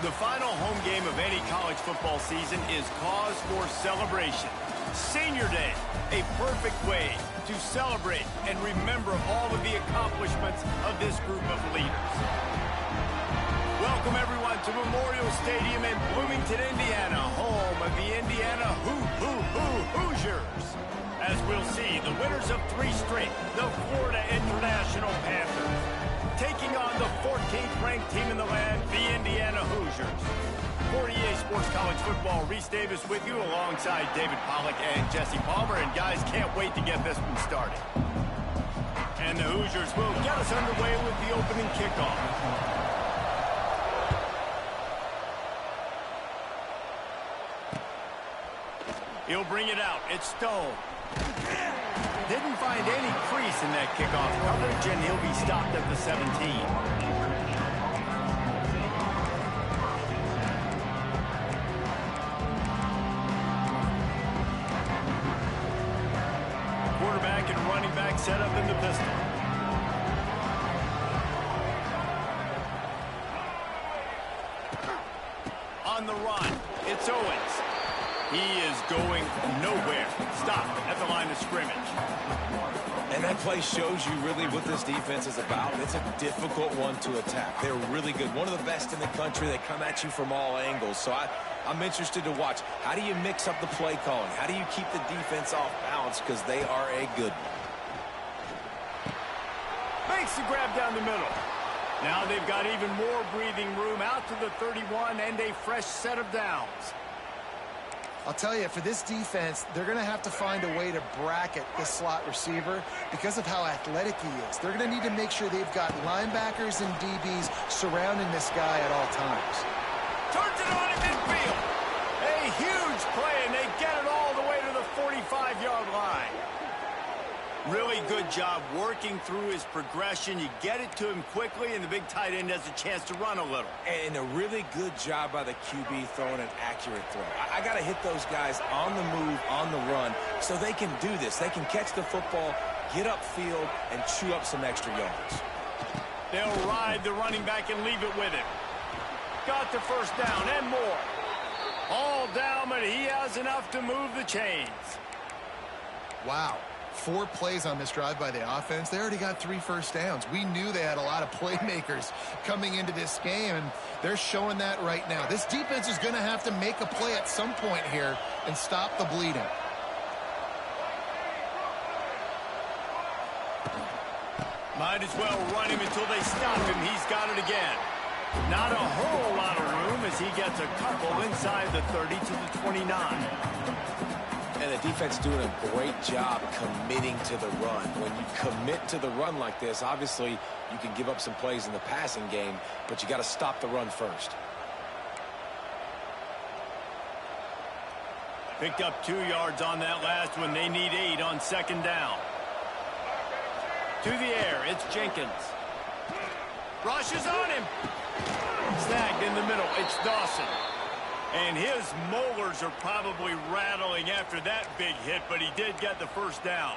The final home game of any college football season is cause for celebration. Senior Day, a perfect way to celebrate and remember all of the accomplishments of this group of leaders. Welcome, everyone, to Memorial Stadium in Bloomington, Indiana, home of the Indiana Hoosiers. As we'll see, the winners of 3 straight, the Florida International Panthers, taking on the 14th ranked team in the land, the Indiana Hoosiers. For EA Sports College Football, Reese Davis with you alongside David Pollack and Jesse Palmer. And guys, can't wait to get this one started. And the Hoosiers will get us underway with the opening kickoff. He'll bring it out. It's Stone. Didn't find any crease in that kickoff coverage, and he'll be stopped at the 17. Quarterback and running back set up in the pistol. On the run, it's Owens. He is going nowhere. Stop at the line of scrimmage. And that play shows you really what this defense is about. It's a difficult one to attack. They're really good. One of the best in the country. They come at you from all angles. So I'm interested to watch. How do you mix up the play calling? How do you keep the defense off balance? Because they are a good one. Makes the grab down the middle. Now they've got even more breathing room out to the 31 and a fresh set of downs. I'll tell you, for this defense, they're going to have to find a way to bracket this slot receiver because of how athletic he is. They're going to need to make sure they've got linebackers and DBs surrounding this guy at all times. Turns it on in midfield. A huge play, and they get it all the way to the 45-yard line. Really good job working through his progression. You get it to him quickly, and the big tight end has a chance to run a little. And a really good job by the QB throwing an accurate throw. I got to hit those guys on the move, on the run, so they can do this. They can catch the football, get upfield, and chew up some extra yards. They'll ride the running back and leave it with him. Got the first down and more. All down, but he has enough to move the chains. Wow. 4 plays on this drive by the offense. They already got 3 first downs. We knew they had a lot of playmakers coming into this game, and they're showing that right now. This defense is going to have to make a play at some point here and stop the bleeding. Might as well run him until they stop him. He's got it again. Not a whole lot of room as he gets a couple inside the 30 to the 29. And the defense doing a great job committing to the run. When you commit to the run like this, obviously you can give up some plays in the passing game, but you got to stop the run first. Picked up 2 yards on that last one. They need 8 on second down. To the air, it's Jenkins. Rushes on him. Snagged in the middle, it's Dawson. And his molars are probably rattling after that big hit, but he did get the first down.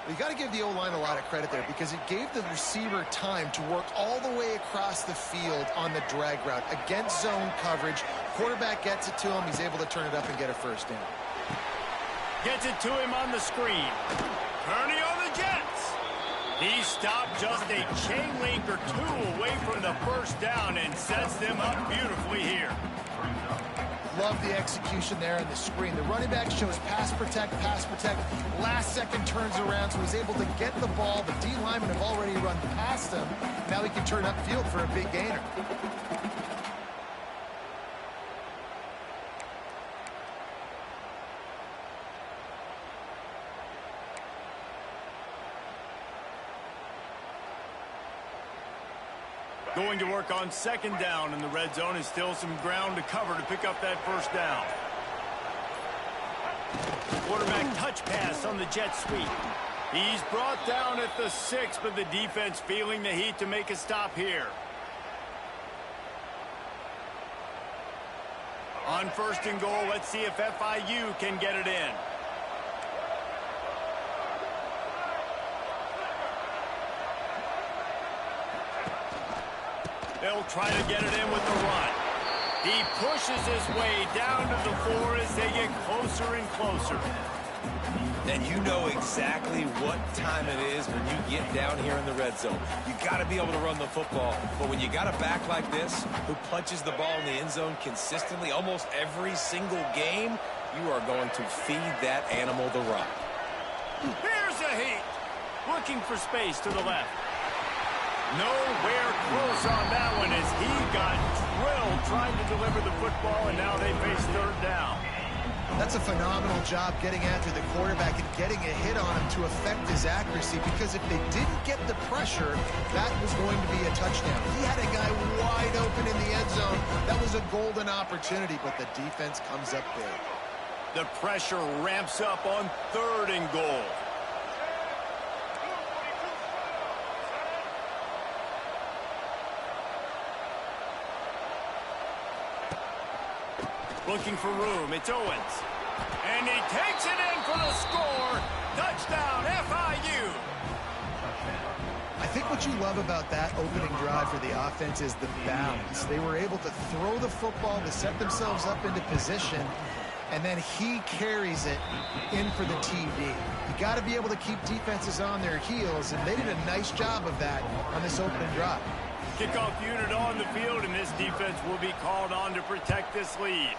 You got to give the O-line a lot of credit there because it gave the receiver time to work all the way across the field on the drag route against zone coverage. Quarterback gets it to him. He's able to turn it up and get a first down. Gets it to him on the screen. Kearney on the Jets. He stopped just a chain link or 2 away from the first down and sets them up beautifully here. Love the execution there on the screen. The running back shows pass protect. Last second turns around, so he's able to get the ball. The D linemen have already run past him. Now he can turn upfield for a big gainer. Going to work on second down in the red zone, and still some ground to cover to pick up that first down. Quarterback touch pass on the jet sweep. He's brought down at the 6, but the defense feeling the heat to make a stop here. On first and goal, let's see if FIU can get it in. They'll try to get it in with the run. He pushes his way down to the floor as they get closer and closer. And you know exactly what time it is when you get down here in the red zone. You got to be able to run the football. But when you got a back like this who punches the ball in the end zone consistently almost every single game, you are going to feed that animal the rock. Here's a heat. Looking for space to the left. Nowhere close on that one as he got drilled trying to deliver the football, and now they face third down. That's a phenomenal job getting after the quarterback and getting a hit on him to affect his accuracy, because if they didn't get the pressure, that was going to be a touchdown. He had a guy wide open in the end zone. That was a golden opportunity, but the defense comes up big. The pressure ramps up on 3rd and goal. Looking for room. It's Owens. And he takes it in for the score. Touchdown, FIU. I think what you love about that opening drive for the offense is the balance. They were able to throw the football to set themselves up into position, and then he carries it in for the TD. You got to be able to keep defenses on their heels, and they did a nice job of that on this opening drive. Kickoff unit on the field, and this defense will be called on to protect this lead.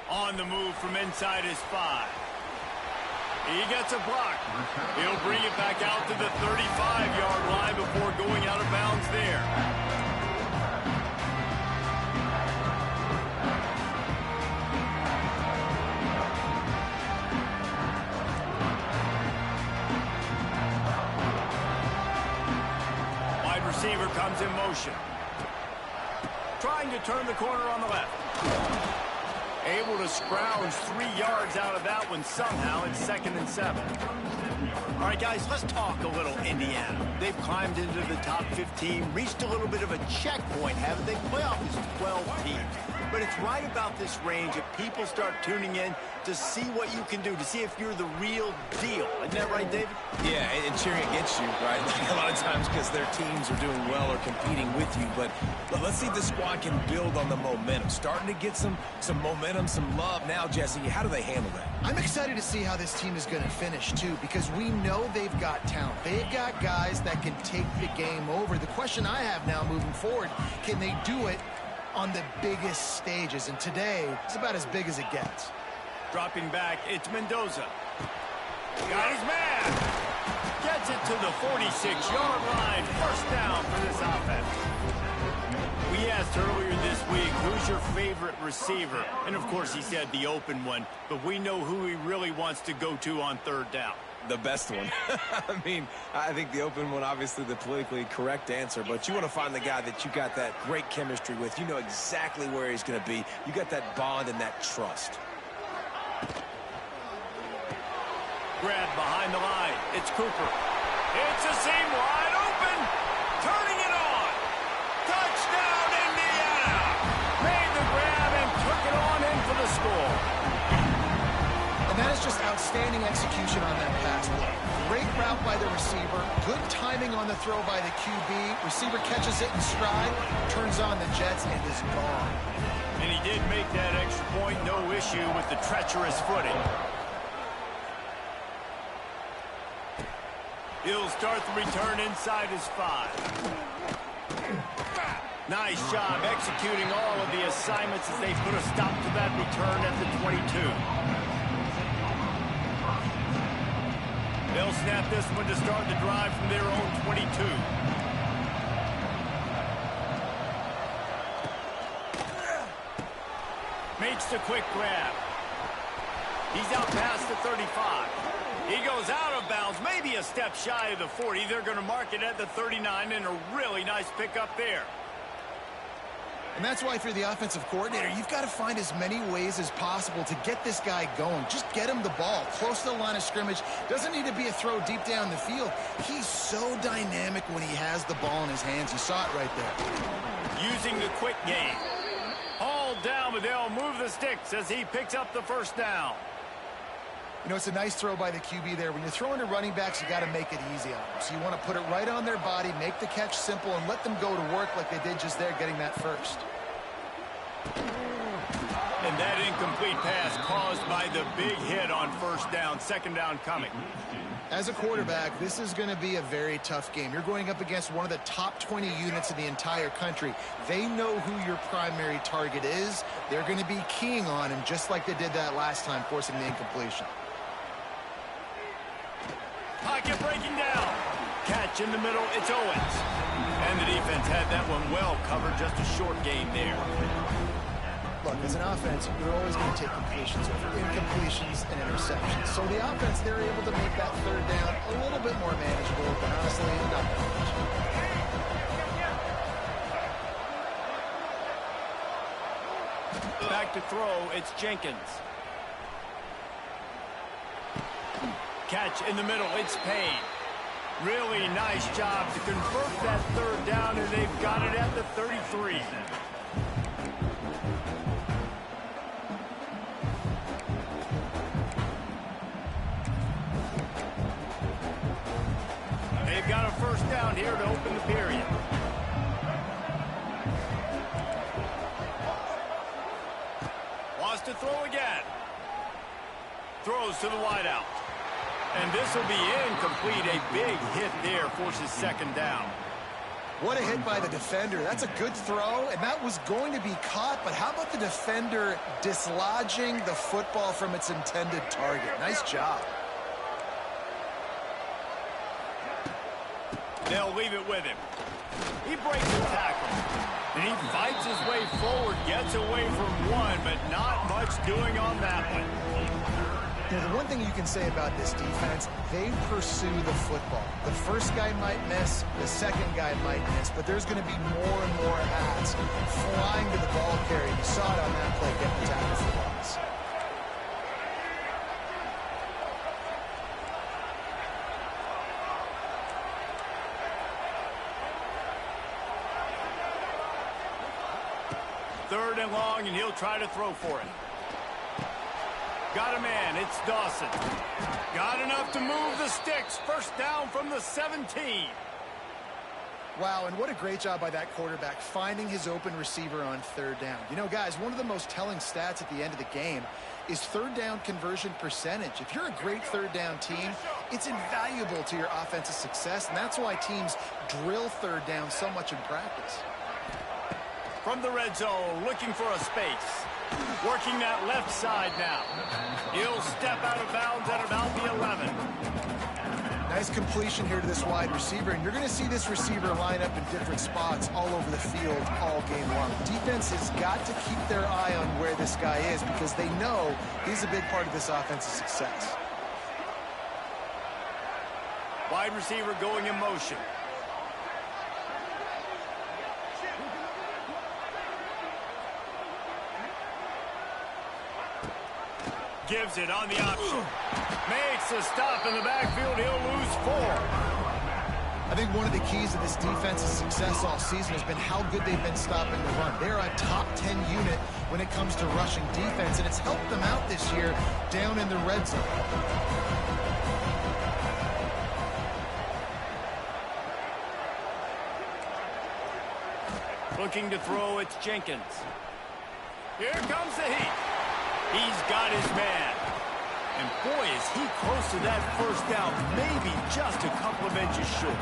On the move from inside his 5. He gets a block. He'll bring it back out to the 35-yard line before going out of bounds there. Wide receiver comes in motion. Trying to turn the corner on the left. Able to scrounge 3 yards out of that one somehow. It's 2nd and 7. All right, guys, let's talk a little Indiana. They've climbed into the top 15, reached a little bit of a checkpoint, haven't they? Playoff is 12 teams. But it's right about this range if people start tuning in to see what you can do, to see if you're the real deal. Isn't that right, David? Yeah, and cheering against you, right? Like a lot of times because their teams are doing well or competing with you. But let's see if the squad can build on the momentum. Starting to get some momentum, some love now, Jesse. How do they handle that? I'm excited to see how this team is going to finish, too, because we know they've got talent. They've got guys that can take the game over. The question I have now moving forward, can they do it on the biggest stages? And today, it's about as big as it gets. Dropping back, it's Mendoza. Got his man. Gets it to the 46-yard line. First down for this offense. We asked earlier this week, who's your favorite receiver? And, of course, he said the open one. But we know who he really wants to go to on 3rd down. The best one. I mean, I think the open one, obviously the politically correct answer, but you want to find the guy that you got that great chemistry with. You know exactly where he's going to be. You got that bond and that trust. Grab behind the line. It's Cooper. It's a seam wide open. Turning it on. Touchdown, Indiana. Made the grab and took it on in for the score. And that is just outstanding execution on that pass play. Great route by the receiver. Good timing on the throw by the QB. Receiver catches it in stride, turns on the jets, and is gone. And he did make that extra point. No issue with the treacherous footing. He'll start the return inside his 5. Nice job executing all of the assignments as they put a stop to that return at the 22. They'll snap this one to start the drive from their own 22. Makes the quick grab. He's out past the 35. He goes out of bounds, maybe a step shy of the 40. They're going to mark it at the 39, and a really nice pickup there. And that's why, if you're the offensive coordinator, you've got to find as many ways as possible to get this guy going. Just get him the ball close to the line of scrimmage. Doesn't need to be a throw deep down the field. He's so dynamic when he has the ball in his hands. You saw it right there. Using the quick game. Hauled down, but they'll move the sticks as he picks up the first down. You know, it's a nice throw by the QB there. When you're throwing to running backs, you got to make it easy on them. So you want to put it right on their body, make the catch simple, and let them go to work like they did just there, getting that first. And that incomplete pass caused by the big hit on first down. Second down coming. As a quarterback, this is going to be a very tough game. You're going up against one of the top 20 units in the entire country. They know who your primary target is. They're going to be keying on him just like they did that last time, forcing the incompletion. Pocket breaking down. Catch in the middle. It's Owens. And the defense had that one well covered. Just a short gain there. Look, as an offense, you're always going to take completions over incompletions and interceptions. So the offense, they're able to make that third down a little bit more manageable, but honestly, not that much. Back to throw, it's Jenkins. Catch in the middle, it's Payne. Really nice job to convert that third down, and they've got it at the 33. They've got a first down here to open the period. Wants to throw again. Throws to the wideout. And this will be incomplete. A big hit there forces second down. What a hit by the defender. That's a good throw, and that was going to be caught, but how about the defender dislodging the football from its intended target? Nice job. They'll leave it with him. He breaks the tackle. And he fights his way forward, gets away from one, but not much doing on that one. You know, the one thing you can say about this defense, they pursue the football. The first guy might miss, the second guy might miss, but there's going to be more and more hats flying to the ball carrier. You saw it on that play, getting the tackle for loss. Third and long, and he'll try to throw for it. Got a man, it's Dawson. Got enough to move the sticks. First down from the 17. Wow, and what a great job by that quarterback, finding his open receiver on third down. You know, guys, one of the most telling stats at the end of the game is third down conversion percentage. If you're a great third down team, it's invaluable to your offensive success, and that's why teams drill third down so much in practice. From the red zone, looking for a space. Working that left side now. He'll step out of bounds at about the 11. Nice completion here to this wide receiver, and you're going to see this receiver line up in different spots all over the field all game long. Defense has got to keep their eye on where this guy is because they know he's a big part of this offensive success. Wide receiver going in motion. Gives it on the option. Makes a stop in the backfield. He'll lose 4. I think one of the keys of this defense's success all season has been how good they've been stopping the run. They're a top 10 unit when it comes to rushing defense, and it's helped them out this year down in the red zone. Looking to throw, it's Jenkins. Here comes the heat. He's got his man. And boy, is he close to that first down, maybe just a couple of inches short.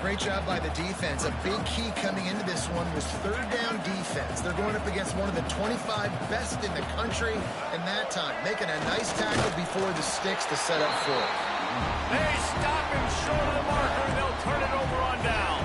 Great job by the defense. A big key coming into this one was third down defense. They're going up against one of the 25 best in the country, and that time making a nice tackle before the sticks to set up for it. They stop him short of the marker, and they'll turn it over on downs.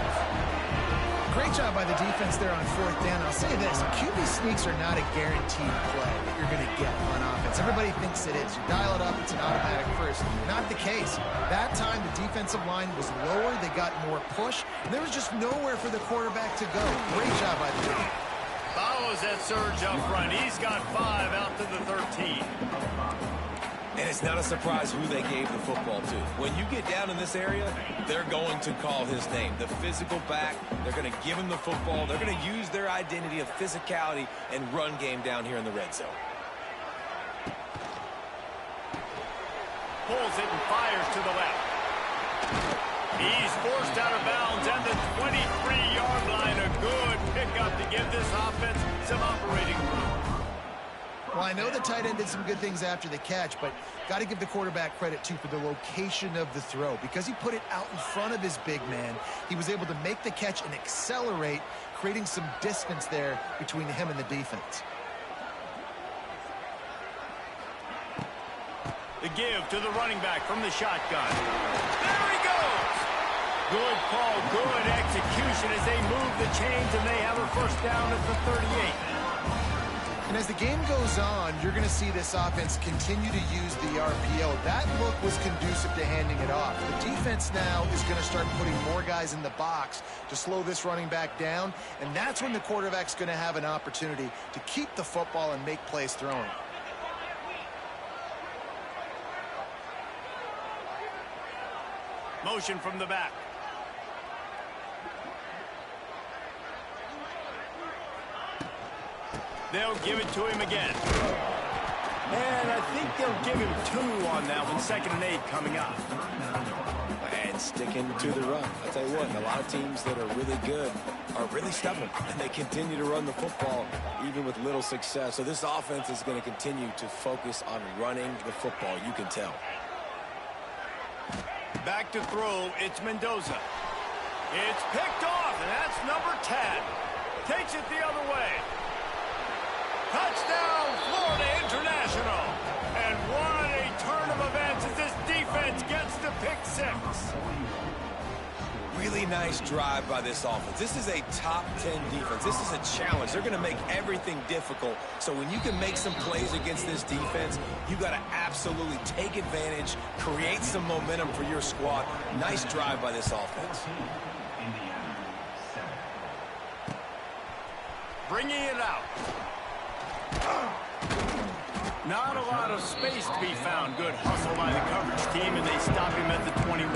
Great job by the defense there on fourth down. I'll say this, QB sneaks are not a guaranteed play that you're going to get on offense. Everybody thinks it is. You dial it up, it's an automatic first. Not the case. That time, the defensive line was lower. They got more push, and there was just nowhere for the quarterback to go. Great job by the team. Follows that surge up front. He's got 5 out to the 13. And it's not a surprise who they gave the football to. When you get down in this area, they're going to call his name. The physical back, they're going to give him the football. They're going to use their identity of physicality and run game down here in the red zone. pulls it and fires to the left. He's forced out of bounds at the 23-yard line. A good pickup to give this offense some operating room. Well, I know the tight end did some good things after the catch, but got to give the quarterback credit, too, for the location of the throw. Because he put it out in front of his big man, he was able to make the catch and accelerate, creating some distance there between him and the defense. The give to the running back from the shotgun. There he goes! Good call, good execution as they move the chains, and they have a first down at the 38. And as the game goes on, you're going to see this offense continue to use the RPO. That look was conducive to handing it off. The defense now is going to start putting more guys in the box to slow this running back down, and that's when the quarterback's going to have an opportunity to keep the football and make plays throwing. Motion from the back. They'll give it to him again. And I think they'll give him 2 on that one. 2nd and 8 coming up. And sticking to the run. I'll tell you what, a lot of teams that are really good are really stubborn, and they continue to run the football even with little success. So this offense is going to continue to focus on running the football, you can tell. Back to throw, it's Mendoza. It's picked off, and that's number 10. Takes it the other way. Touchdown, Florida International. And what a turn of events as this defense gets to pick 6. Really nice drive by this offense. This is a top 10 defense. This is a challenge. They're going to make everything difficult. So when you can make some plays against this defense, you got to absolutely take advantage, create some momentum for your squad. Nice drive by this offense. Bringing it out. Not a lot of space to be found. Good hustle by the coverage team, and they stop him at the 21.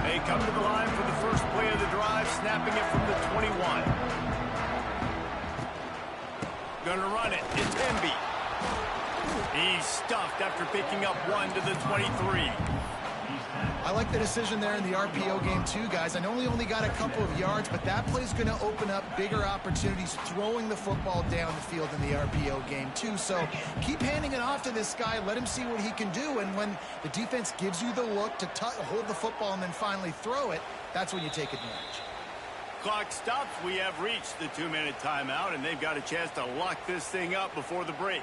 They come to the line for the first play of the drive, snapping it from the 21. Gonna run it. It's Emby. He's stuffed after picking up 1 to the 23. I like the decision there in the RPO game too, guys. I know he only got a couple of yards, but that play's going to open up bigger opportunities throwing the football down the field in the RPO game too. So keep handing it off to this guy. Let him see what he can do. And when the defense gives you the look to hold the football and then finally throw it, that's when you take advantage. Clock stops. We have reached the 2-minute timeout, and they've got a chance to lock this thing up before the break.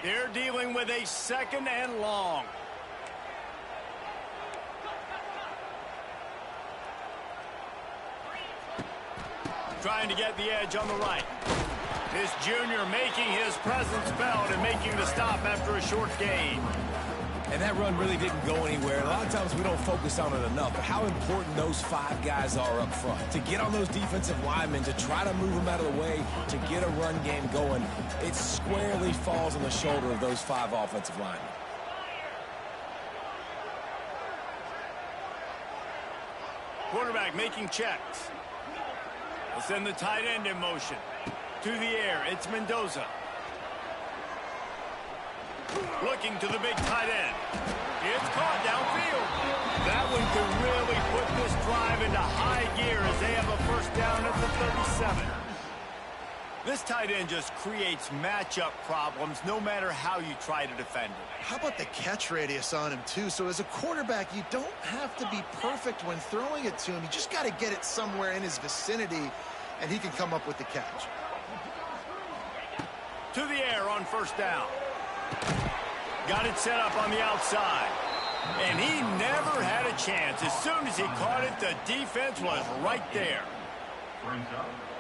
They're dealing with a 2nd and long. Trying to get the edge on the right. This junior making his presence felt and making the stop after a short gain. And that run really didn't go anywhere. A lot of times we don't focus on it enough, but how important those 5 guys are up front. To get on those defensive linemen, to try to move them out of the way, to get a run game going, it squarely falls on the shoulder of those 5 offensive linemen. Quarterback making checks. They'll send the tight end in motion. To the air, it's Mendoza. Looking to the big tight end. It's caught downfield. That one could really put this drive into high gear as they have a first down at the 37. This tight end just creates matchup problems no matter how you try to defend it. How about the catch radius on him too? So as a quarterback, you don't have to be perfect when throwing it to him. You just got to get it somewhere in his vicinity, and he can come up with the catch. To the air on first down. Got it set up on the outside. And he never had a chance. As soon as he caught it, the defense was right there.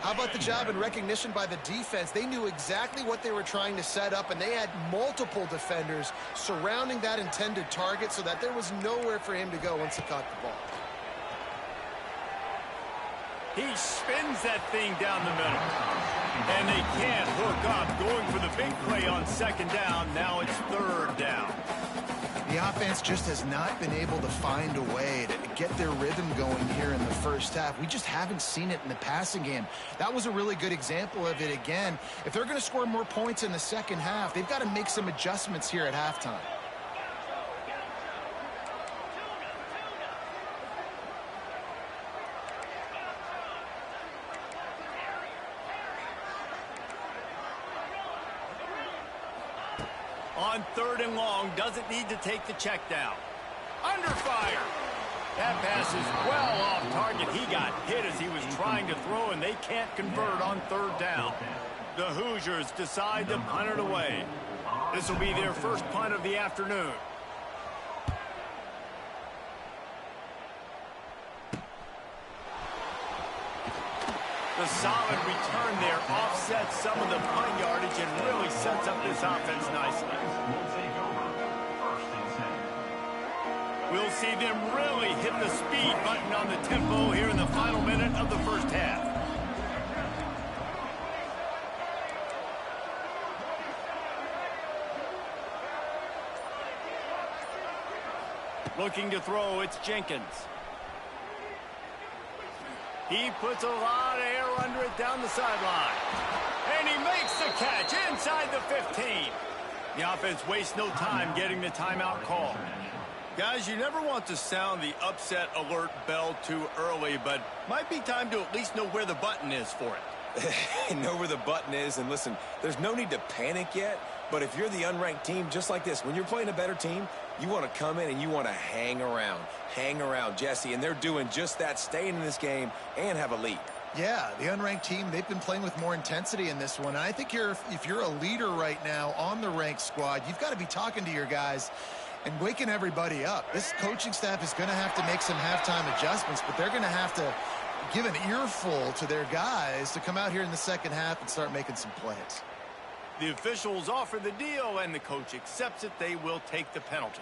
How about the job and recognition by the defense? They knew exactly what they were trying to set up, and they had multiple defenders surrounding that intended target so that there was nowhere for him to go once he caught the ball. He spins that thing down the middle. And they can't hook up. Going for the big play on second down. Now it's third down. The offense just has not been able to find a way to get their rhythm going here in the first half. We just haven't seen it in the passing game. That was a really good example of it again. If they're going to score more points in the second half, they've got to make some adjustments here at halftime. On 3rd and long, doesn't need to take the check down. Under fire. That pass is well off target. He got hit as he was trying to throw, and they can't convert on 3rd down. The Hoosiers decide to punt it away. This will be their first punt of the afternoon. The solid return there offsets some of the punt yardage and really sets up this offense nicely. We'll see them really hit the speed button on the tempo here in the final minute of the first half. Looking to throw, it's Jenkins. He puts a lot of air under it down the sideline. And he makes the catch inside the 15. The offense wastes no time getting the timeout call. Guys, you never want to sound the upset alert bell too early, but might be time to at least know where the button is for it. Know where the button is, and listen, there's no need to panic yet, but if you're the unranked team, just like this, when you're playing a better team, you want to come in and you want to hang around, Jesse, and they're doing just that, staying in this game and have a lead. Yeah, the unranked team, they've been playing with more intensity in this one, and I think if you're a leader right now on the ranked squad, you've got to be talking to your guys and waking everybody up. This coaching staff is going to have to make some halftime adjustments, but they're going to have to give an earful to their guys to come out here in the second half and start making some plays. The officials offer the deal, and the coach accepts it. They will take the penalty.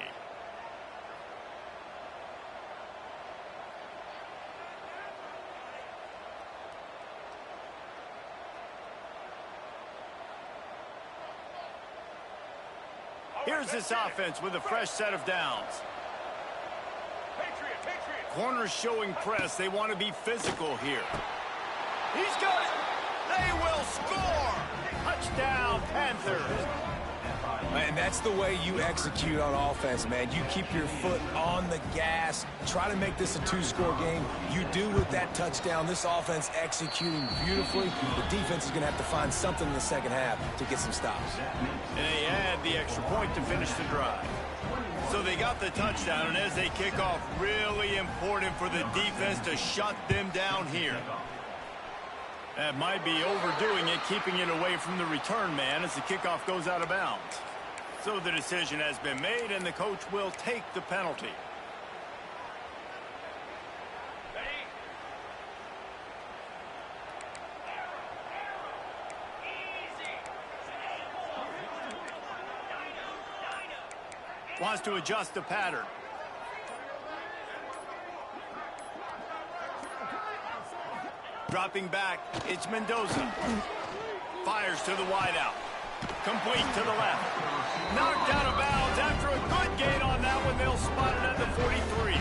Here's this offense with a fresh set of downs. Corners showing press. They want to be physical here. He's got it. They will score. Touchdown, Panthers. Man, that's the way you execute on offense, man. You keep your foot on the gas. Try to make this a 2-score game. You do with that touchdown. This offense executing beautifully. The defense is going to have to find something in the second half to get some stops. And they add the extra point to finish the drive. So they got the touchdown, and as they kick off, really important for the defense to shut them down here. That might be overdoing it, keeping it away from the return man as the kickoff goes out of bounds. So the decision has been made, and the coach will take the penalty. Wants to adjust the pattern. Dropping back, it's Mendoza. Fires to the wideout. Complete to the left. Knocked out of bounds after a good gain on that one. They'll spot it at the 43.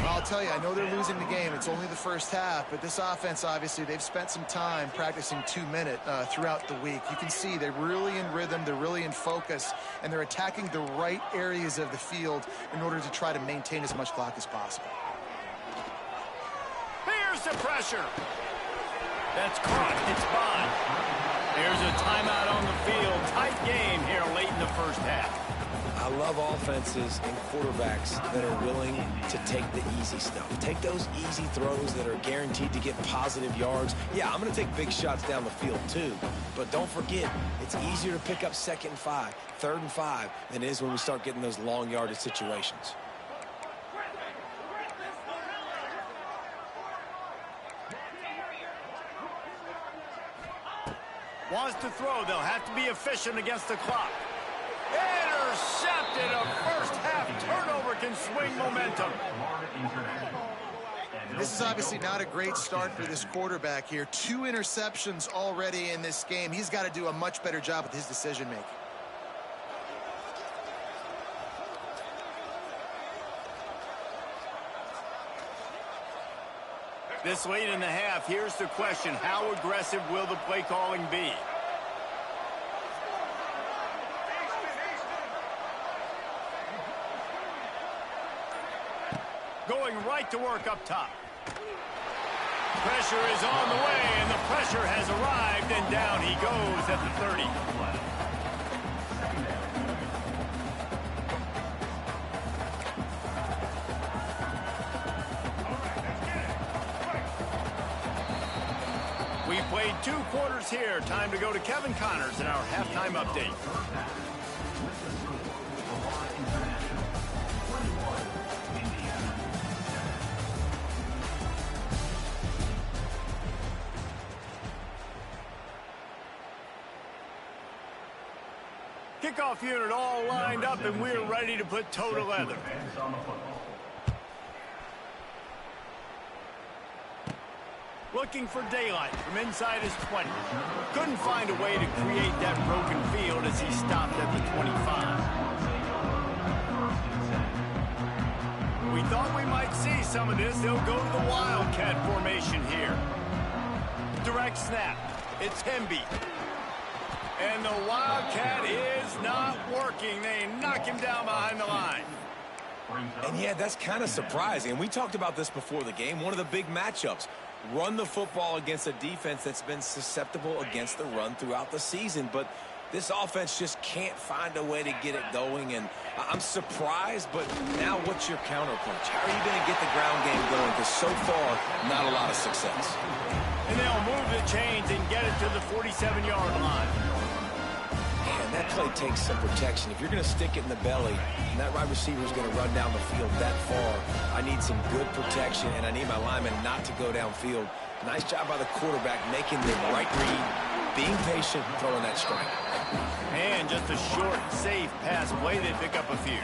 Well, I'll tell you, I know they're losing the game. It's only the first half, but this offense, obviously, they've spent some time practicing 2-minute throughout the week. You can see they're really in rhythm, they're really in focus, and they're attacking the right areas of the field in order to try to maintain as much clock as possible. Here's the pressure. That's caught. It's Bond. There's a timeout on the field. Tight game here late in the first half. I love offenses and quarterbacks that are willing to take the easy stuff. Take those easy throws that are guaranteed to get positive yards. Yeah, I'm going to take big shots down the field too. But don't forget, it's easier to pick up 2nd and 5, 3rd and 5 than it is when we start getting those long yardage situations. Wants to throw. They'll have to be efficient against the clock. Intercepted. A first half turnover can swing momentum. This is obviously not a great start for this quarterback here. 2 interceptions already in this game. He's got to do a much better job with his decision making. This late in the half, here's the question. How aggressive will the play calling be? Going right to work up top. Pressure is on the way, and the pressure has arrived, and down he goes at the 30. We played 2 quarters here. Time to go to Kevin Connors in our halftime update. Kickoff unit all lined up, and we're ready to put toe to leather. Looking for daylight from inside his 20. Couldn't find a way to create that broken field as he stopped at the 25. We thought we might see some of this. They'll go to the Wildcat formation here. Direct snap. It's Hemby. And the Wildcat is not working. They knock him down behind the line. And yeah, that's kind of surprising. And we talked about this before the game. One of the big matchups. Run the football against a defense that's been susceptible against the run throughout the season. But this offense just can't find a way to get it going. And I'm surprised, but now what's your counterpunch? How are you going to get the ground game going? Because so far, not a lot of success. And they'll move the chains and get it to the 47-yard line. Man, that play takes some protection. If you're going to stick it in the belly, and that wide receiver is going to run down the field that far, I need some good protection, and I need my lineman not to go downfield. Nice job by the quarterback making the right read, being patient, throwing that strike. And just a short, safe pass play. They pick up a few.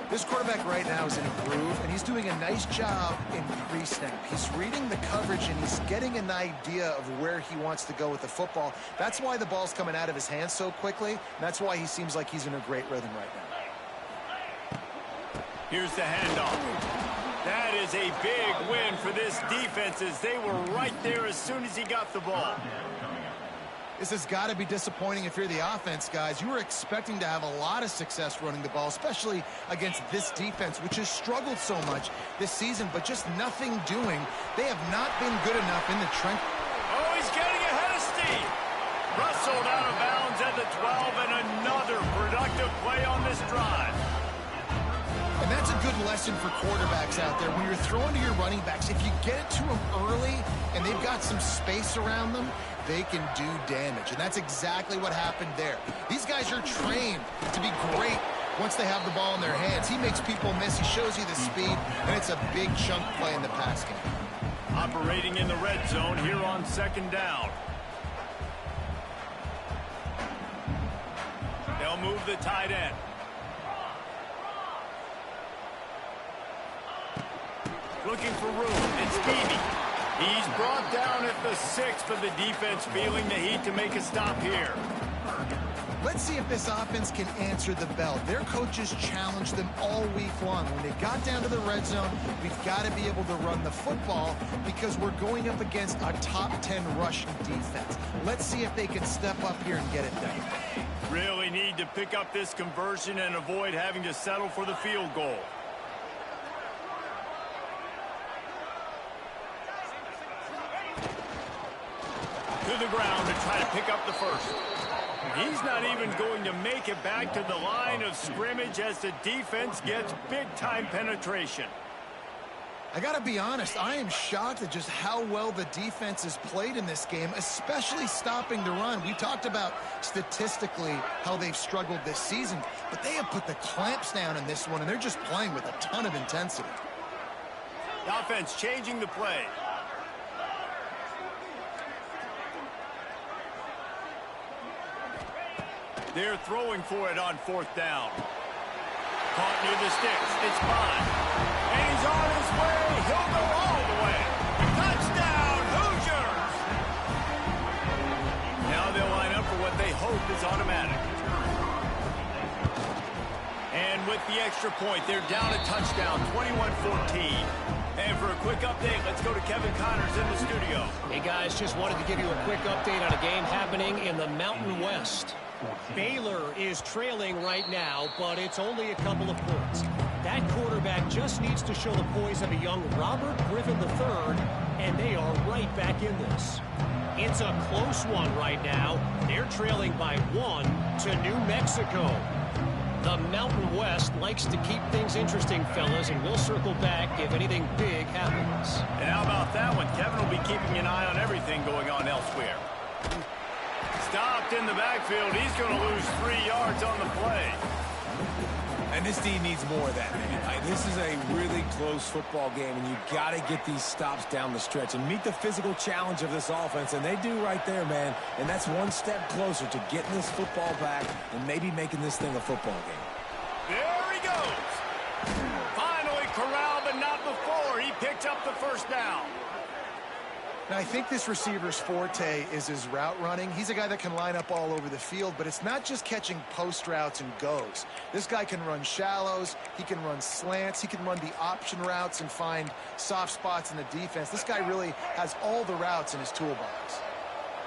This quarterback right now is in a groove, and he's doing a nice job in pre-snap. He's reading the coverage, and he's getting an idea of where he wants to go with the football. That's why the ball's coming out of his hands so quickly, and that's why he seems like he's in a great rhythm right now. Here's the handoff. That is a big win for this defense as they were right there as soon as he got the ball. This has got to be disappointing if you're the offense, guys. You were expecting to have a lot of success running the ball, especially against this defense, which has struggled so much this season, but just nothing doing. They have not been good enough in the trench. Oh, he's getting ahead of steam. Rustled out of bounds at the 12, and another productive play on this drive. And that's a good lesson for quarterbacks out there. When you're throwing to your running backs, if you get it to them early and they've got some space around them, they can do damage. And that's exactly what happened there. These guys are trained to be great once they have the ball in their hands. He makes people miss. He shows you the speed, and it's a big chunk play in the pass game. Operating in the red zone here on 2nd down. They'll move the tight end. Looking for room. It's Beebe. He's brought down at the 6 for the defense, feeling the heat to make a stop here. Let's see if this offense can answer the bell. Their coaches challenged them all week long. When they got down to the red zone, we've got to be able to run the football because we're going up against a top 10 rushing defense. Let's see if they can step up here and get it done. Really need to pick up this conversion and avoid having to settle for the field goal. To the ground to try to pick up the first. He's not even going to make it back to the line of scrimmage as the defense gets big-time penetration. I got to be honest, I am shocked at just how well the defense has played in this game, especially stopping the run. We talked about statistically how they've struggled this season, but they have put the clamps down in this one, and they're just playing with a ton of intensity. The offense changing the play. They're throwing for it on 4th down. Caught near the sticks. It's Bond. And he's on his way. He'll go all the way. Touchdown, Hoosiers! Now they'll line up for what they hope is automatic. And And with the extra point, they're down a touchdown, 21-14. And for a quick update, let's go to Kevin Connors in the studio. Hey, guys, just wanted to give you a quick update on a game happening in the Mountain West. Baylor is trailing right now, but it's only a couple of points. That quarterback just needs to show the poise of a young Robert Griffin III, and they are right back in this. It's a close one right now. They're trailing by 1 to New Mexico. The Mountain West likes to keep things interesting, fellas, and we'll circle back if anything big happens. And how about that one? Kevin will be keeping an eye on everything going on elsewhere. Stopped in the backfield. He's going to lose 3 yards on the play. And this team needs more of that, man. This is a really close football game, and you've got to get these stops down the stretch and meet the physical challenge of this offense, and they do right there, man. And that's one step closer to getting this football back and maybe making this thing a football game. There he goes. Finally corralled, but not before. He picked up the first down. Now, I think this receiver's forte is his route running. He's a guy that can line up all over the field, but it's not just catching post routes and goes. This guy can run shallows, he can run slants, he can run the option routes and find soft spots in the defense. This guy really has all the routes in his toolbox.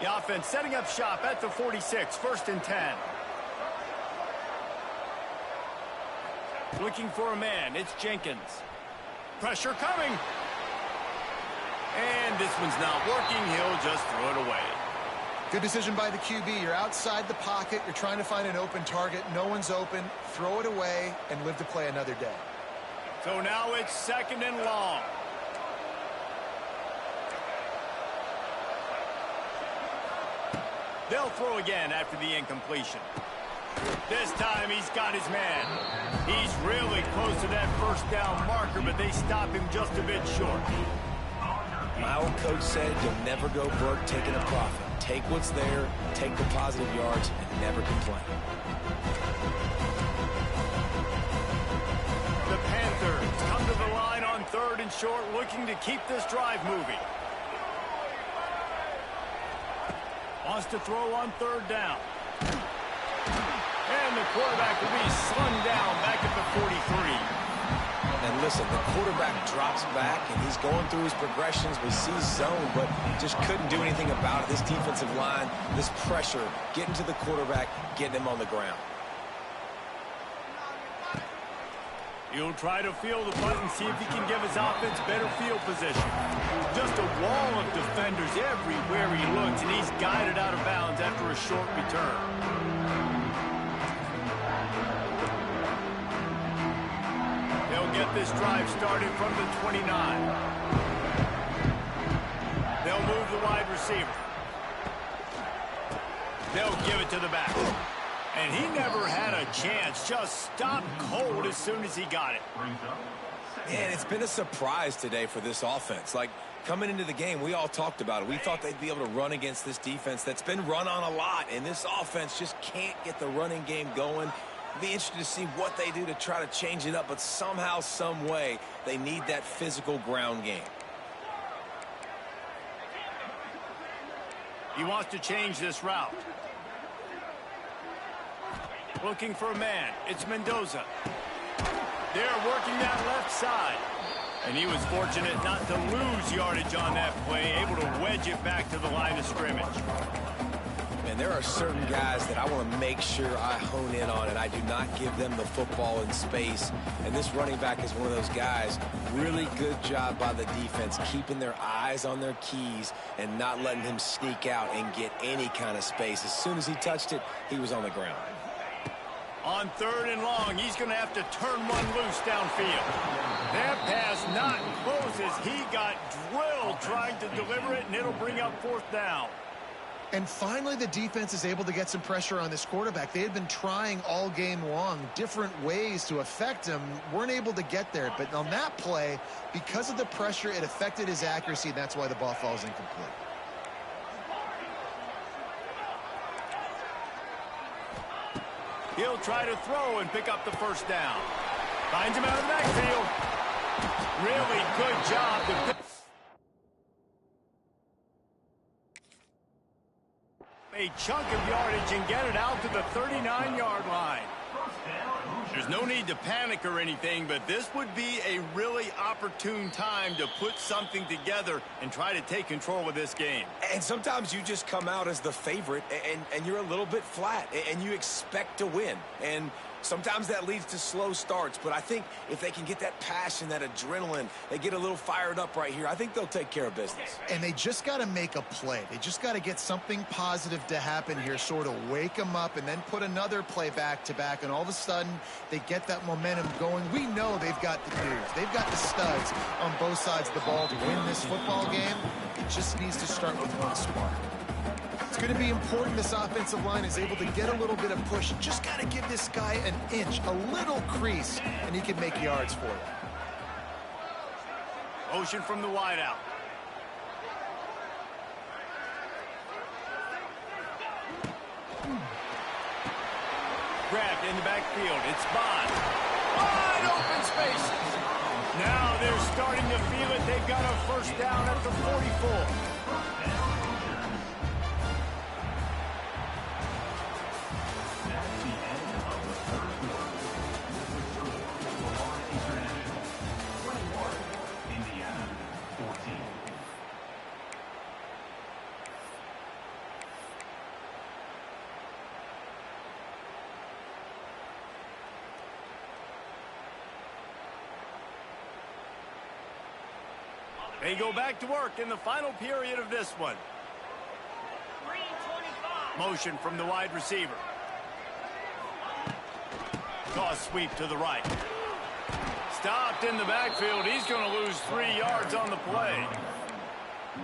The offense setting up shop at the 46, 1st and 10. Looking for a man, it's Jenkins. Pressure coming. And this one's not working. He'll just throw it away. Good decision by the QB. You're outside the pocket. You're trying to find an open target. No one's open. Throw it away and live to play another day. So now it's 2nd and long. They'll throw again after the incompletion. This time he's got his man. He's really close to that first down marker, but they stop him just a bit short. My old coach said you'll never go broke taking a profit. Take what's there, take the positive yards, and never complain. The Panthers come to the line on 3rd and short, looking to keep this drive moving. Wants to throw on 3rd down. And the quarterback will be slung down back at the 43. And listen, the quarterback drops back, and he's going through his progressions. We see zone, but just couldn't do anything about it. This defensive line, this pressure, getting to the quarterback, getting him on the ground. He'll try to feel the punt and see if he can give his offense better field position. Just a wall of defenders everywhere he looks, and he's guided out of bounds after a short return. Get this drive started from the 29. They'll move the wide receiver. They'll give it to the back. And he never had a chance. Just stopped cold as soon as he got it. Man, it's been a surprise today for this offense. Like, coming into the game, we all talked about it. We thought they'd be able to run against this defense that's been run on a lot. And this offense just can't get the running game going. Be interested to see what they do to try to change it up, but somehow, some way, they need that physical ground game. He wants to change this route. Looking for a man. It's Mendoza. They're working that left side. And he was fortunate not to lose yardage on that play, able to wedge it back to the line of scrimmage. And there are certain guys that I want to make sure I hone in on, and I do not give them the football in space. And this running back is one of those guys. Really good job by the defense, keeping their eyes on their keys and not letting him sneak out and get any kind of space. As soon as he touched it, he was on the ground. On 3rd and long, he's going to have to turn one loose downfield. That pass not close as he got drilled trying to deliver it, and it'll bring up 4th down. And finally, the defense is able to get some pressure on this quarterback. They had been trying all game long different ways to affect him, weren't able to get there. But on that play, because of the pressure, it affected his accuracy, and that's why the ball falls incomplete. He'll try to throw and pick up the first down. Finds him out of the backfield. Really good job to pick a chunk of yardage and get it out to the 39-yard line. There's no need to panic or anything, but this would be a really opportune time to put something together and try to take control of this game. And sometimes you just come out as the favorite, and you're a little bit flat, and you expect to win. And sometimes that leads to slow starts, but I think if they can get that passion, that adrenaline, they get a little fired up right here, I think they'll take care of business. And they just got to make a play. They just got to get something positive to happen here, sort of wake them up, and then put another play back-to-back, and all of a sudden they get that momentum going. We know they've got the dudes. They've got the studs on both sides of the ball to win this football game. It just needs to start with one spark. It's going to be important this offensive line is able to get a little bit of push. You just got to give this guy an inch, a little crease, and he can make yards for you. Motion from the wideout. Grabbed in the backfield. It's Bond. Wide open spaces. Now they're starting to feel it. They've got a first down at the 44. They go back to work in the final period of this one. Motion from the wide receiver. Toss sweep to the right. Stopped in the backfield. He's going to lose 3 yards on the play.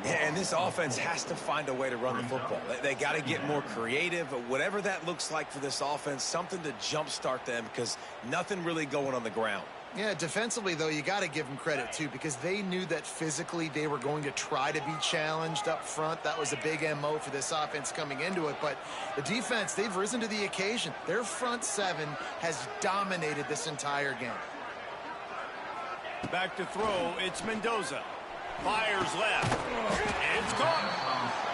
And this offense has to find a way to run the football. They got to get more creative, whatever that looks like for this offense, something to jumpstart them because nothing really going on the ground. Yeah, defensively, though, you got to give them credit, too, because they knew that physically they were going to try to be challenged up front. That was a big MO for this offense coming into it. But the defense, they've risen to the occasion. Their front seven has dominated this entire game. Back to throw, it's Mendoza. Fires left. It's caught.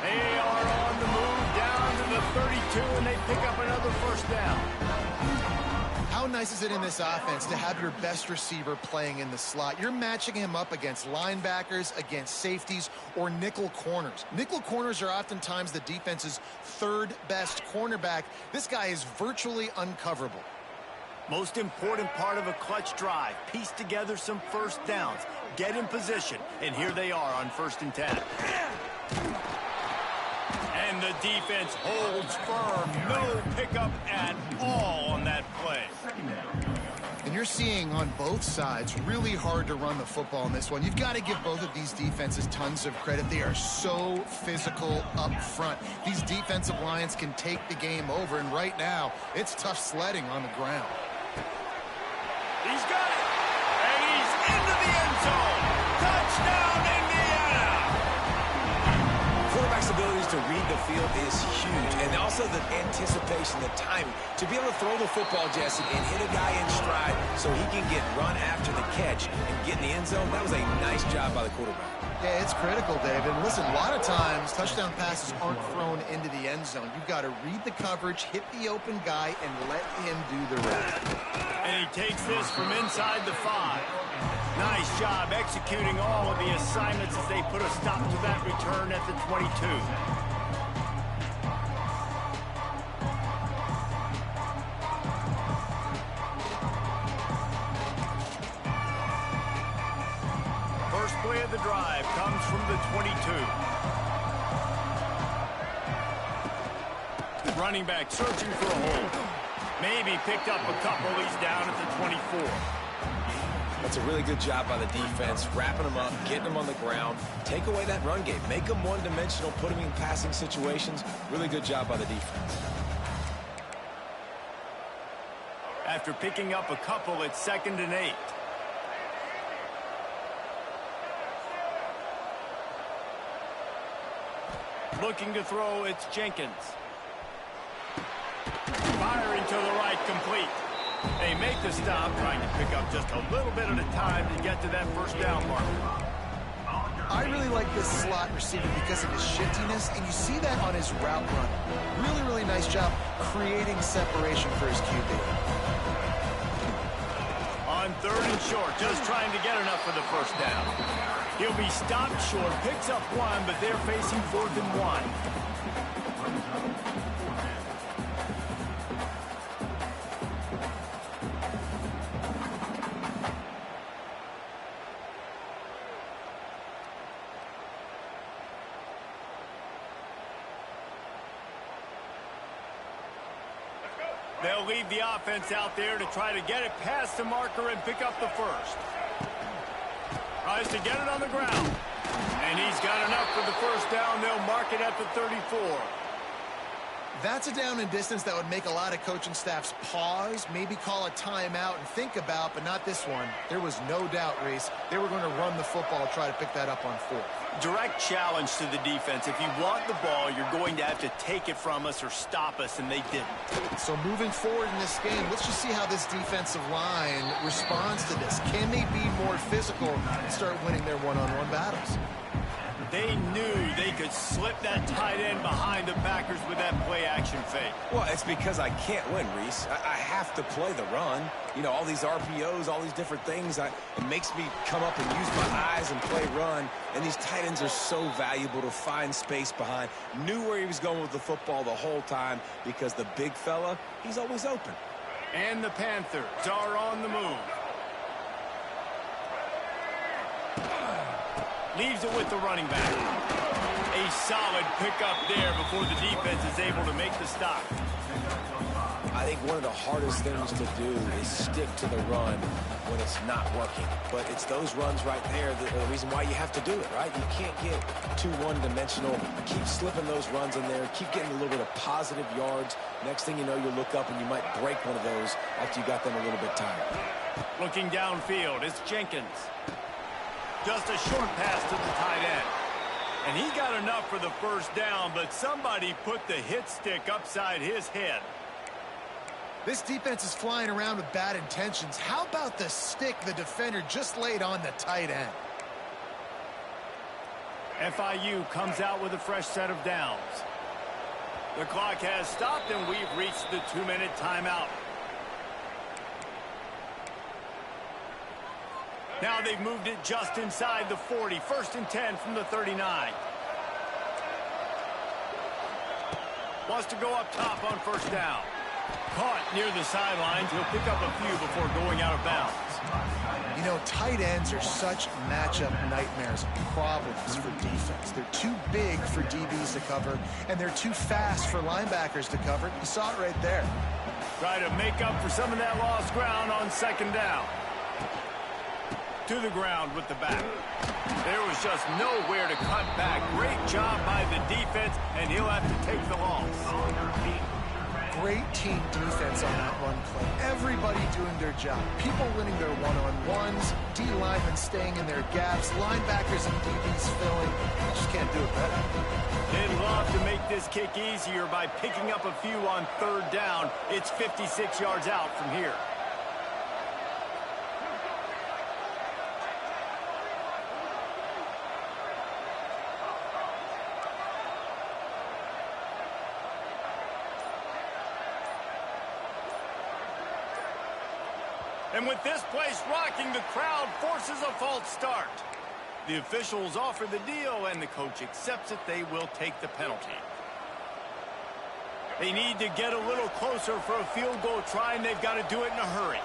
They are on the move down to the 32, and they pick up another first down. How nice is it in this offense to have your best receiver playing in the slot? You're matching him up against linebackers, against safeties, or nickel corners. Nickel corners are oftentimes the defense's third best cornerback. This guy is virtually uncoverable. Most important part of a clutch drive. Piece together some first downs. Get in position. And here they are on 1st and 10. And the defense holds firm. No pickup at all on that play. And you're seeing on both sides really hard to run the football in this one. You've got to give both of these defenses tons of credit. They are so physical up front. These defensive lines can take the game over, and right now, it's tough sledding on the ground. He's got it. And he's into the end zone. Touchdown, Indiana. Quarterback's abilities to read the field is huge, and also the anticipation, the timing. To be able to throw the football, Jesse, and hit a guy in stride so he can get run after the catch and get in the end zone, that was a nice job by the quarterback. Yeah, it's critical, David. Listen, a lot of times, touchdown passes aren't thrown into the end zone. You've got to read the coverage, hit the open guy, and let him do the rest. And he takes this from inside the 5. Nice job executing all of the assignments as they put a stop to that return at the 22. Play of the drive comes from the 22. Running back searching for a hole. Maybe picked up a couple. He's down at the 24. That's a really good job by the defense, wrapping them up, getting them on the ground. Take away that run game. Make them one-dimensional, put them in passing situations. Really good job by the defense. After picking up a couple, it's 2nd and 8. Looking to throw, it's Jenkins. Firing to the right, complete. They make the stop, trying to pick up just a little bit at a time to get to that first down mark. I really like this slot receiver because of his shiftiness, and you see that on his route run. Really, really nice job creating separation for his QB. on 3rd and short, just trying to get enough for the first down. He'll be stopped short, picks up 1, but they're facing 4th and 1. They'll leave the offense out there to try to get it past the marker and pick up the first. Tries to get it on the ground. And he's got enough for the first down. They'll mark it at the 34. That's a down and distance that would make a lot of coaching staffs pause, maybe call a timeout and think about, but not this one. There was no doubt, Reese, they were going to run the football, try to pick that up on 4th. Direct challenge to the defense. If you want the ball, you're going to have to take it from us or stop us, and they didn't. So moving forward in this game, let's just see how this defensive line responds to this. Can they be more physical and start winning their one-on-one battles? They knew they could slip that tight end behind the backers with that play-action fake. Well, it's because I can't win, Reese. I have to play the run. You know, all these RPOs, all these different things, it makes me come up and use my eyes and play run. And these tight ends are so valuable to find space behind. Knew where he was going with the football the whole time because the big fella, he's always open. And the Panthers are on the move. Leaves it with the running back. A solid pickup there before the defense is able to make the stop. I think one of the hardest things to do is stick to the run when it's not working. But it's those runs right there that are the reason why you have to do it, right? You can't get too one-dimensional. Keep slipping those runs in there. Keep getting a little bit of positive yards. Next thing you know, you'll look up and you might break one of those after you got them a little bit tired. Looking downfield, it's Jenkins. Just a short pass to the tight end. And he got enough for the first down, but somebody put the hit stick upside his head. This defense is flying around with bad intentions. How about the stick the defender just laid on the tight end? FIU comes out with a fresh set of downs. The clock has stopped, and we've reached the 2-minute timeout. Now they've moved it just inside the 40. 1st and 10 from the 39. Wants to go up top on first down. Caught near the sidelines. He'll pick up a few before going out of bounds. You know, tight ends are such matchup nightmares, problems for defense. They're too big for DBs to cover, and they're too fast for linebackers to cover. You saw it right there. Try to make up for some of that lost ground on 2nd down. To the ground with the back. There was just nowhere to cut back. Great job by the defense, and he'll have to take the loss. Great team defense on that run play. Everybody doing their job. People winning their one-on-ones, D-linemen staying in their gaps, linebackers and DBs filling. You just can't do it better. They'd love to make this kick easier by picking up a few on 3rd down. It's 56 yards out from here. And with this place rocking, the crowd forces a false start. The officials offer the deal, and the coach accepts it. They will take the penalty. They need to get a little closer for a field goal try, and they've got to do it in a hurry.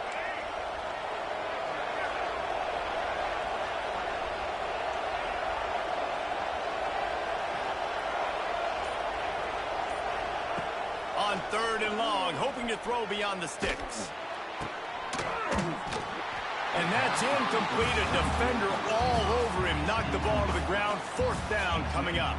On 3rd and long, hoping to throw beyond the sticks. And that's incomplete. A defender all over him. Knocked the ball to the ground. 4th down coming up.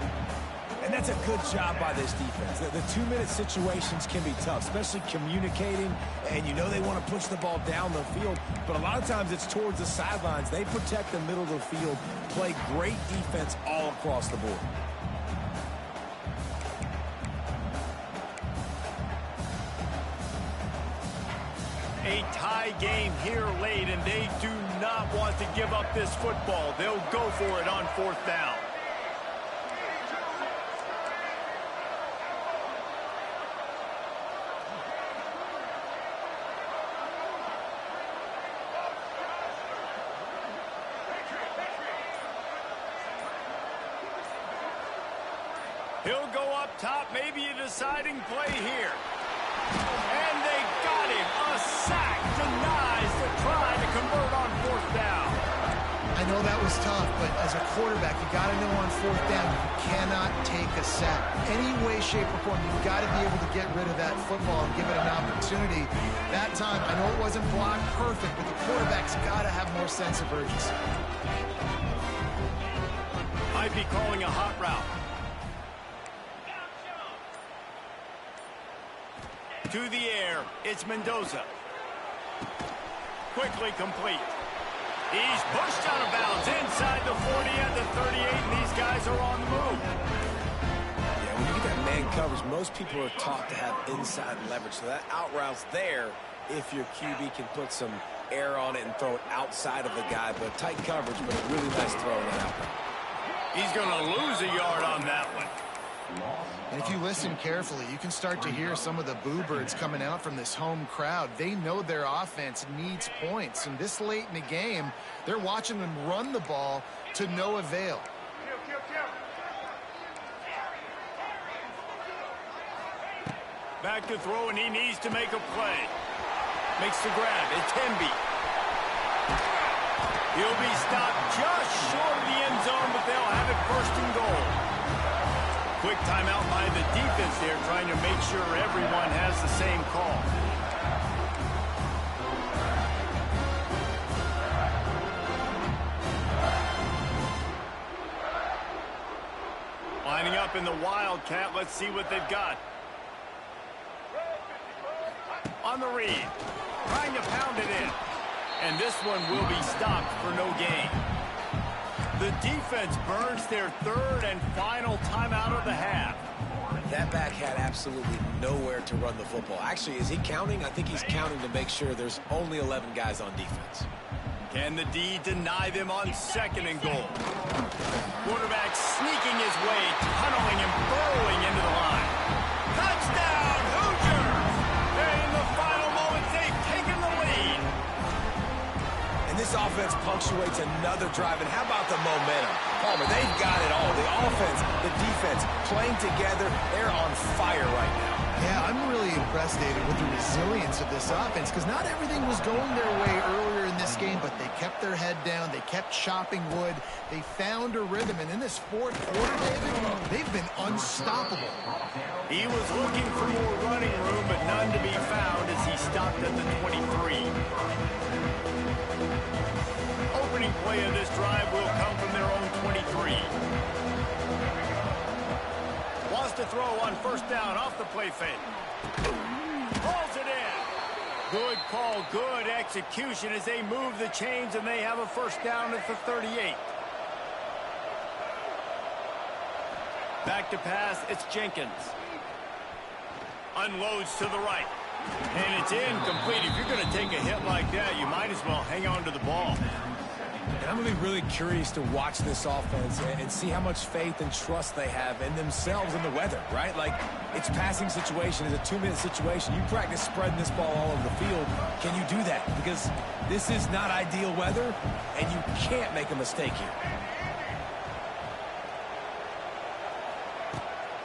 And that's a good job by this defense. The 2-minute situations can be tough, especially communicating. And you know they want to push the ball down the field, but a lot of times it's towards the sidelines. They protect the middle of the field, play great defense all across the board. A tie game here late, and they do not want to give up this football. They'll go for it on 4th down. He'll go up top, maybe a deciding play here. And they got him. A sack denies the try to convert on 4th down. I know that was tough, but as a quarterback, you got to know on 4th down, you cannot take a sack. Any way, shape, or form, you've got to be able to get rid of that football and give it an opportunity. That time, I know it wasn't blocked perfect, but the quarterback's got to have more sense of urgency. Might be calling a hot route. To the air, it's Mendoza. Quickly complete. He's pushed out of bounds inside the 40 and the 38, and these guys are on the move. Yeah, when you get that man coverage, most people are taught to have inside leverage. So that out route's there if your QB can put some air on it and throw it outside of the guy. But tight coverage, but a really nice throw in that out route. He's going to lose a yard on that one. And if you listen carefully, you can start to hear some of the boo birds coming out from this home crowd. They know their offense needs points. And this late in the game, they're watching them run the ball to no avail. Back to throw, and he needs to make a play. Makes the grab. It's Hemby. He'll be stopped just short of the end zone, but they'll have it 1st and goal. Quick timeout by the defense there, trying to make sure everyone has the same call. Lining up in the Wildcat. Let's see what they've got. On the read. Trying to pound it in. And this one will be stopped for no gain. The defense burns their 3rd and final timeout of the half. That back had absolutely nowhere to run the football. Actually, is he counting? I think he's counting to make sure there's only 11 guys on defense. Can the D deny them on 2nd and goal? Quarterback sneaking his way, tunneling and burrowing into the line. Touchdown, Hoosiers! In the final moments, they've taken the lead. And this offense punctuates another drive. And how about the momentum? Palmer, they've got it all. The offense, the defense, playing together. They're on fire right now. Yeah, I'm really impressed, David, with the resilience of this offense, because not everything was going their way earlier in this game, but they kept their head down. They kept chopping wood. They found a rhythm. And in this 4th quarter, David, they've been unstoppable. He was looking for more running room, but none to be found as he stopped at the 23. Opening play of this drive will come from their own 23. Wants to throw on 1st down off the play fake. Hauls it in. Good call, good execution as they move the chains, and they have a 1st down at the 38. Back to pass, it's Jenkins. Unloads to the right. And it's incomplete. If you're going to take a hit like that, you might as well hang on to the ball. And I'm going to be really curious to watch this offense and see how much faith and trust they have in themselves and the weather, right? Like, it's passing situation, it's a 2-minute situation. You practice spreading this ball all over the field. Can you do that? Because this is not ideal weather, and you can't make a mistake here.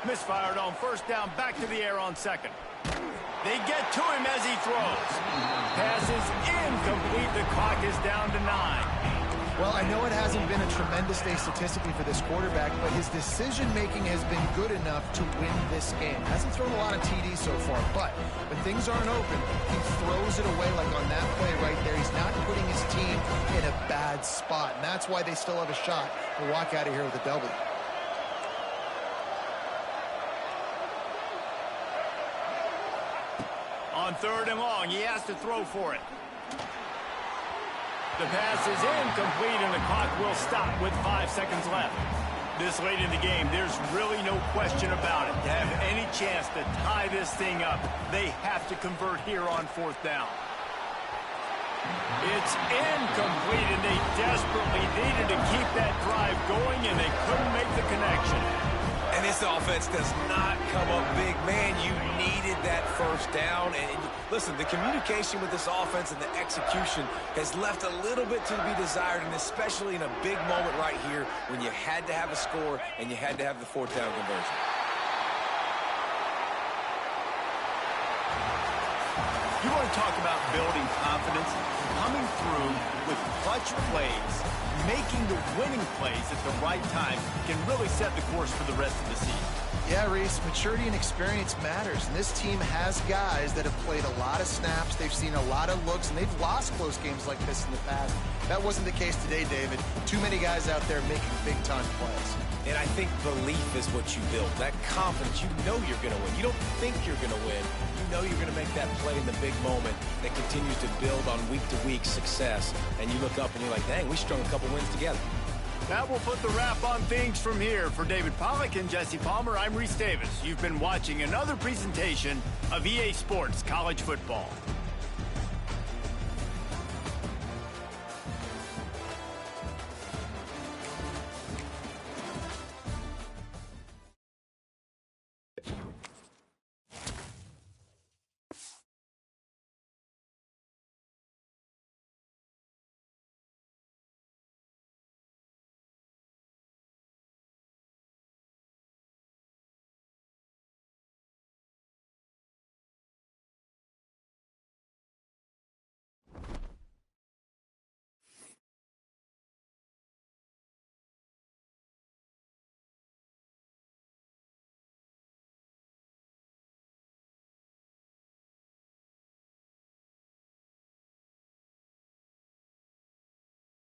Misfired on 1st down, back to the air on 2nd. They get to him as he throws. Pass is incomplete. The clock is down to 9. Well, I know it hasn't been a tremendous day statistically for this quarterback, but his decision-making has been good enough to win this game. Hasn't thrown a lot of TDs so far, but when things aren't open, he throws it away like on that play right there. He's not putting his team in a bad spot, and that's why they still have a shot to walk out of here with a W. On 3rd and long, he has to throw for it. The pass is incomplete, and the clock will stop with 5 seconds left. This late in the game, there's really no question about it. To have any chance to tie this thing up, they have to convert here on 4th down. It's incomplete, and they desperately needed to keep that drive going, and they couldn't make the connection. And this offense does not come up big. Man, you needed that 1st down. And listen, the communication with this offense and the execution has left a little bit to be desired, and especially in a big moment right here when you had to have a score and you had to have the 4th down conversion. You want to talk about building confidence? Coming through with clutch plays, making the winning plays at the right time can really set the course for the rest of the season. Yeah, Reese, maturity and experience matters, and this team has guys that have played a lot of snaps, they've seen a lot of looks, and they've lost close games like this in the past. That wasn't the case today, David. Too many guys out there making big-time plays. And I think belief is what you build. That confidence, you know you're going to win. You don't think you're going to win. You know you're going to make that play in the big moment that continues to build on week-to-week success. And you look up and you're like, dang, we strung a couple wins together. That will put the wrap on things from here. For David Pollack and Jesse Palmer, I'm Reese Davis. You've been watching another presentation of EA Sports College Football.